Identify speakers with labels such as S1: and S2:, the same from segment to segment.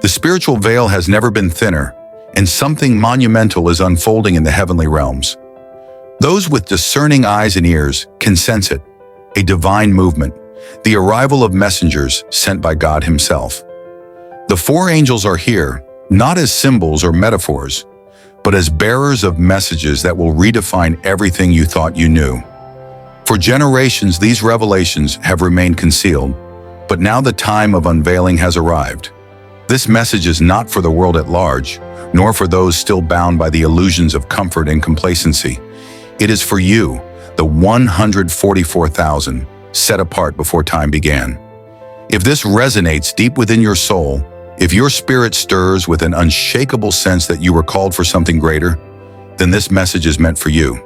S1: The spiritual veil has never been thinner, and something monumental is unfolding in the heavenly realms. Those with discerning eyes and ears can sense it, a divine movement, the arrival of messengers sent by God Himself. The four angels are here, not as symbols or metaphors, but as bearers of messages that will redefine everything you thought you knew. For generations, these revelations have remained concealed, but now the time of unveiling has arrived. This message is not for the world at large, nor for those still bound by the illusions of comfort and complacency. It is for you, the 144,000, set apart before time began. If this resonates deep within your soul, if your spirit stirs with an unshakable sense that you were called for something greater, then this message is meant for you.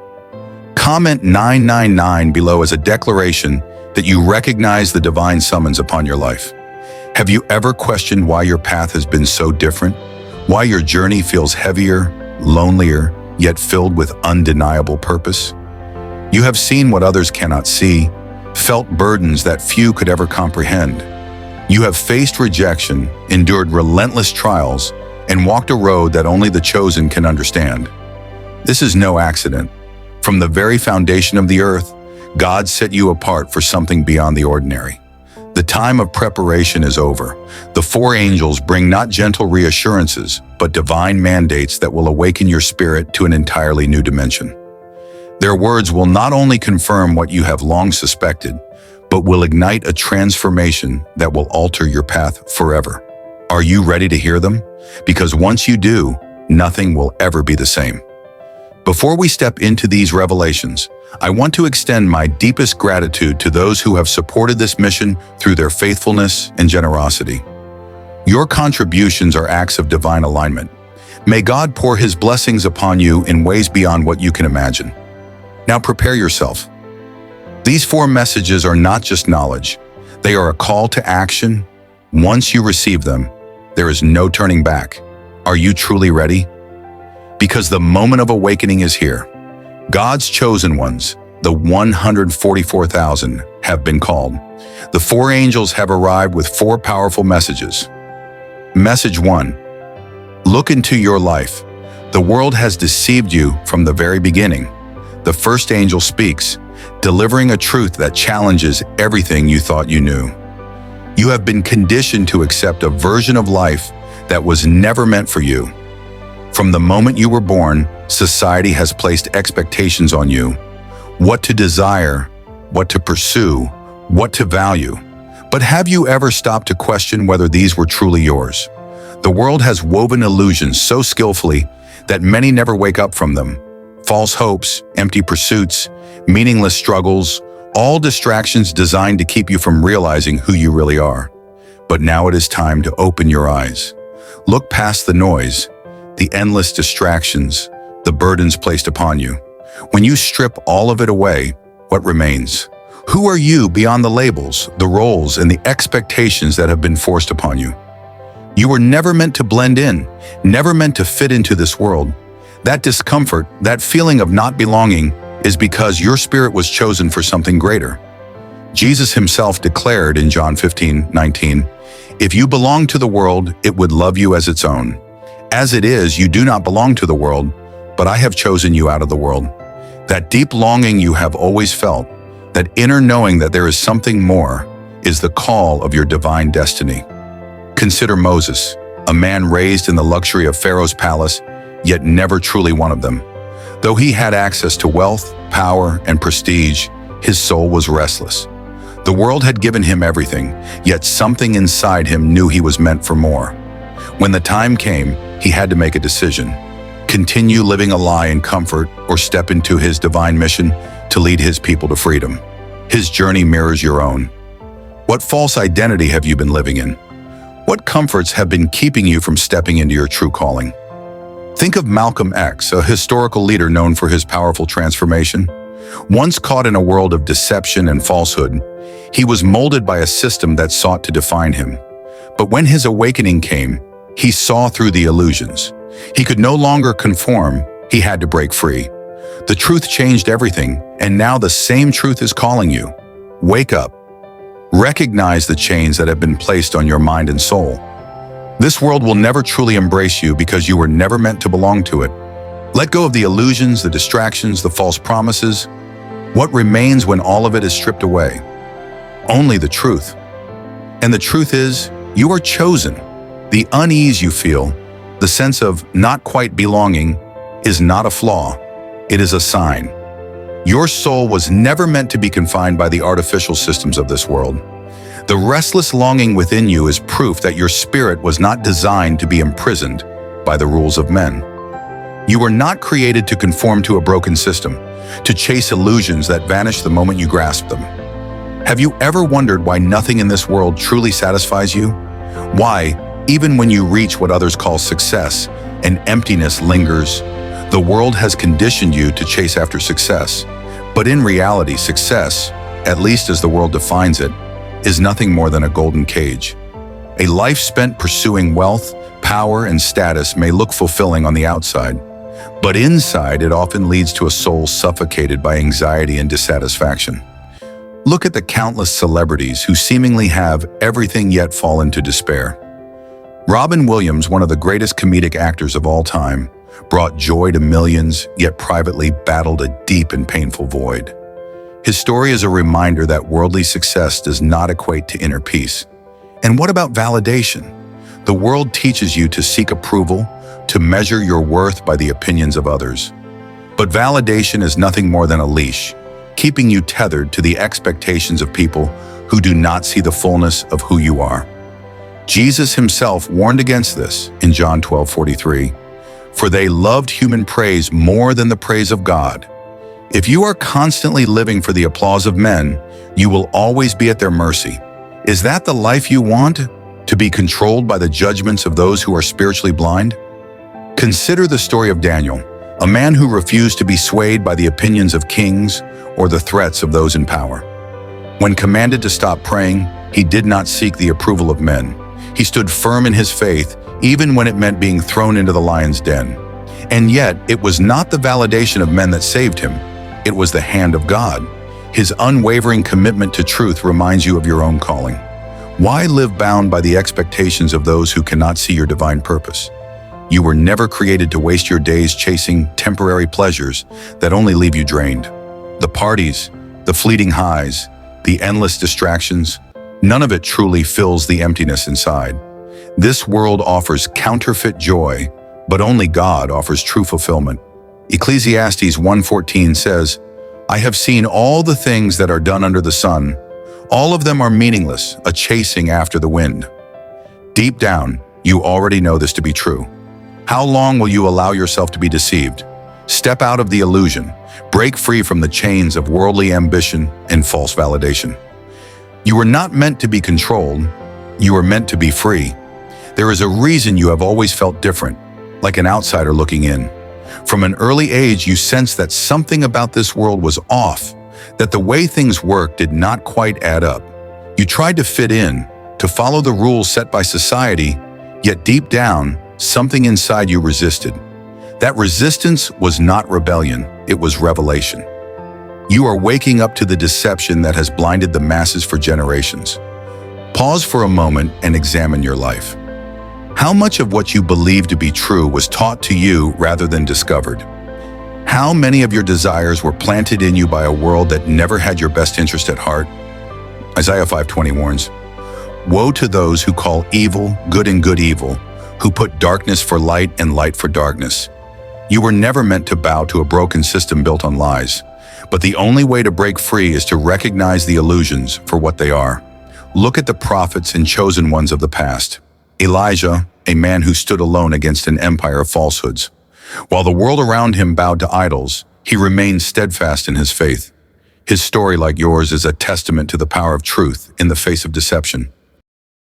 S1: Comment 999 below as a declaration that you recognize the divine summons upon your life. Have you ever questioned why your path has been so different? Why your journey feels heavier, lonelier, yet filled with undeniable purpose? You have seen what others cannot see, felt burdens that few could ever comprehend. You have faced rejection, endured relentless trials, and walked a road that only the chosen can understand. This is no accident. From the very foundation of the earth, God set you apart for something beyond the ordinary. The time of preparation is over. The four angels bring not gentle reassurances, but divine mandates that will awaken your spirit to an entirely new dimension. Their words will not only confirm what you have long suspected, but will ignite a transformation that will alter your path forever. Are you ready to hear them? Because once you do, nothing will ever be the same. Before we step into these revelations, I want to extend my deepest gratitude to those who have supported this mission through their faithfulness and generosity. Your contributions are acts of divine alignment. May God pour His blessings upon you in ways beyond what you can imagine. Now prepare yourself. These four messages are not just knowledge. They are a call to action. Once you receive them, there is no turning back. Are you truly ready? Because the moment of awakening is here. God's chosen ones, the 144,000, have been called. The four angels have arrived with four powerful messages. Message 1. Look into your life. The world has deceived you from the very beginning. The first angel speaks, delivering a truth that challenges everything you thought you knew. You have been conditioned to accept a version of life that was never meant for you. From the moment you were born, society has placed expectations on you. What to desire, what to pursue, what to value. But have you ever stopped to question whether these were truly yours? The world has woven illusions so skillfully that many never wake up from them. False hopes, empty pursuits, meaningless struggles, all distractions designed to keep you from realizing who you really are. But now it is time to open your eyes. Look past the noise, the endless distractions, the burdens placed upon you. When you strip all of it away, what remains? Who are you beyond the labels, the roles, and the expectations that have been forced upon you? You were never meant to blend in, never meant to fit into this world. That discomfort, that feeling of not belonging, is because your spirit was chosen for something greater. Jesus Himself declared in John 15:19, "If you belong to the world, it would love you as its own. As it is, you do not belong to the world, but I have chosen you out of the world." That deep longing you have always felt, that inner knowing that there is something more, is the call of your divine destiny. Consider Moses, a man raised in the luxury of Pharaoh's palace, yet never truly one of them. Though he had access to wealth, power, and prestige, his soul was restless. The world had given him everything, yet something inside him knew he was meant for more. When the time came, he had to make a decision. Continue living a lie in comfort or step into his divine mission to lead his people to freedom. His journey mirrors your own. What false identity have you been living in? What comforts have been keeping you from stepping into your true calling? Think of Malcolm X, a historical leader known for his powerful transformation. Once caught in a world of deception and falsehood, he was molded by a system that sought to define him. But when his awakening came, he saw through the illusions. He could no longer conform, he had to break free. The truth changed everything, and now the same truth is calling you. Wake up. Recognize the chains that have been placed on your mind and soul. This world will never truly embrace you because you were never meant to belong to it. Let go of the illusions, the distractions, the false promises. What remains when all of it is stripped away? Only the truth. And the truth is, you are chosen. The unease you feel, the sense of not quite belonging, is not a flaw. It is a sign. Your soul was never meant to be confined by the artificial systems of this world. The restless longing within you is proof that your spirit was not designed to be imprisoned by the rules of men. You were not created to conform to a broken system, to chase illusions that vanish the moment you grasp them. Have you ever wondered why nothing in this world truly satisfies you? Why, even when you reach what others call success, an emptiness lingers? The world has conditioned you to chase after success. But in reality, success, at least as the world defines it, is nothing more than a golden cage. A life spent pursuing wealth, power, and status may look fulfilling on the outside, but inside it often leads to a soul suffocated by anxiety and dissatisfaction. Look at the countless celebrities who seemingly have everything yet fall into despair. Robin Williams, one of the greatest comedic actors of all time, brought joy to millions, yet privately battled a deep and painful void. His story is a reminder that worldly success does not equate to inner peace. And what about validation? The world teaches you to seek approval, to measure your worth by the opinions of others. But validation is nothing more than a leash, keeping you tethered to the expectations of people who do not see the fullness of who you are. Jesus himself warned against this in John 12:43. For they loved human praise more than the praise of God. If you are constantly living for the applause of men, you will always be at their mercy. Is that the life you want? To be controlled by the judgments of those who are spiritually blind? Consider the story of Daniel, a man who refused to be swayed by the opinions of kings or the threats of those in power. When commanded to stop praying, he did not seek the approval of men. He stood firm in his faith, even when it meant being thrown into the lion's den. And yet, it was not the validation of men that saved him. It was the hand of God. His unwavering commitment to truth reminds you of your own calling. Why live bound by the expectations of those who cannot see your divine purpose? You were never created to waste your days chasing temporary pleasures that only leave you drained. The parties, the fleeting highs, the endless distractions, none of it truly fills the emptiness inside. This world offers counterfeit joy, but only God offers true fulfillment. Ecclesiastes 1:14 says, I have seen all the things that are done under the sun. All of them are meaningless, a chasing after the wind. Deep down, you already know this to be true. How long will you allow yourself to be deceived? Step out of the illusion. Break free from the chains of worldly ambition and false validation. You were not meant to be controlled. You were meant to be free. There is a reason you have always felt different, like an outsider looking in. From an early age, you sensed that something about this world was off, that the way things work did not quite add up. You tried to fit in, to follow the rules set by society, yet deep down, something inside you resisted. That resistance was not rebellion, it was revelation. You are waking up to the deception that has blinded the masses for generations. Pause for a moment and examine your life. How much of what you believe to be true was taught to you rather than discovered? How many of your desires were planted in you by a world that never had your best interest at heart? Isaiah 5:20 warns, Woe to those who call evil good and good evil, who put darkness for light and light for darkness. You were never meant to bow to a broken system built on lies, but the only way to break free is to recognize the illusions for what they are. Look at the prophets and chosen ones of the past. Elijah, a man who stood alone against an empire of falsehoods. While the world around him bowed to idols, he remained steadfast in his faith. His story, like yours, is a testament to the power of truth in the face of deception.